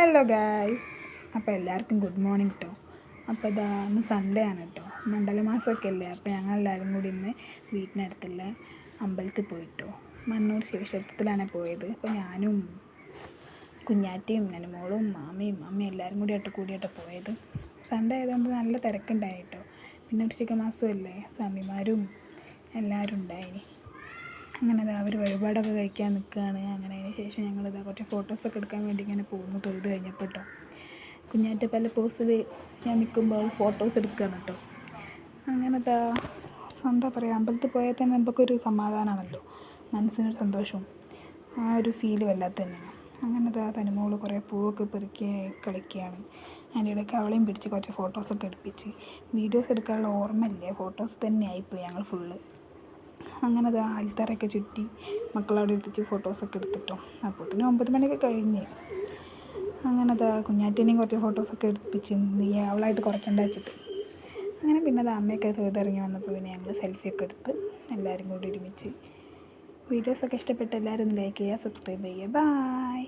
Hello guys, അപ്പോൾ എല്ലാവർക്കും good morning കേട്ടോ. അപ്പോൾ ഇതാ ഇന്ന് സൺഡേ ആണ് കേട്ടോ, മണ്ഡലമാസമൊക്കെ അല്ലേ. അപ്പോൾ ഞങ്ങളെല്ലാവരും കൂടി ഇന്ന് വീട്ടിനടുത്തുള്ള അമ്പലത്തിൽ പോയിട്ടോ. മണ്ണൂർ ശിവക്ഷേത്രത്തിലാണ് പോയത്. അപ്പോൾ ഞാനും കുഞ്ഞാറ്റയും നനുമോളും മാമയും അമ്മയും എല്ലാവരും കൂടിയായിട്ട് പോയത്. സൺഡേ ആയതുകൊണ്ട് നല്ല തിരക്കുണ്ടായി കേട്ടോ. പിന്നെ വൃശ്ചിക മാസമല്ലേ, സ്വാമിമാരും എല്ലാവരും ഉണ്ടായിനി. അങ്ങനെ അവർ വഴിപാടൊക്കെ കഴിക്കാൻ നിൽക്കുകയാണ്. അങ്ങനെ അതിന് ശേഷം ഞങ്ങളിതാ കുറച്ച് ഫോട്ടോസൊക്കെ എടുക്കാൻ വേണ്ടി ഇങ്ങനെ പോകുന്നു. തൊഴുത് കഴിഞ്ഞപ്പോൾ കേട്ടോ, കുഞ്ഞാറ്റ പല പോസിൽ ഞാൻ നിൽക്കുമ്പോൾ ഫോട്ടോസ് എടുക്കുകയാണ് കേട്ടോ. അങ്ങനെ എന്താ പറയുക, അമ്പലത്തിൽ പോയാൽ തന്നെ നമുക്കൊരു സമാധാനമാണല്ലോ, മനസ്സിനൊരു സന്തോഷവും ആ ഒരു ഫീല് വല്ലാത്ത തന്നെയാണ്. അങ്ങനെ തനുമോള് കുറേ പൂവൊക്കെ പെറുക്കി കളിക്കുകയാണ്. അതിൻ്റെ ഇടയ്ക്ക് അവളെയും പിടിച്ച് കുറച്ച് ഫോട്ടോസൊക്കെ എടുപ്പിച്ച്. വീഡിയോസ് എടുക്കാനുള്ള ഓർമ്മയില്ലേ, ഫോട്ടോസ് തന്നെ ആയിപ്പോയി ഞങ്ങൾ ഫുള്ള്. അങ്ങനെ ആൽത്തറയൊക്കെ ചുറ്റി മക്കളവിടെ എത്തിച്ച് ഫോട്ടോസൊക്കെ എടുത്തിട്ടോ. അപ്പോഴത്തേനും 9 മണിയൊക്കെ കഴിഞ്ഞ്. അങ്ങനെ കുഞ്ഞാറ്റേനെയും കുറച്ച് ഫോട്ടോസൊക്കെ എടുപ്പിച്ച് നീ അവളായിട്ട് കുറയ്ക്കണ്ട വെച്ചിട്ട്. അങ്ങനെ പിന്നെ അമ്മയൊക്കെ തൊഴുതിറങ്ങി വന്നപ്പോൾ പിന്നെ ഞങ്ങൾ സെൽഫിയൊക്കെ എടുത്ത് എല്ലാവരും കൂടി ഒരുമിച്ച്. വീഡിയോസൊക്കെ ഇഷ്ടപ്പെട്ട് എല്ലാവരും ഒന്ന് ലൈക്ക് ചെയ്യുക, സബ്സ്ക്രൈബ് ചെയ്യുക. ബായ്.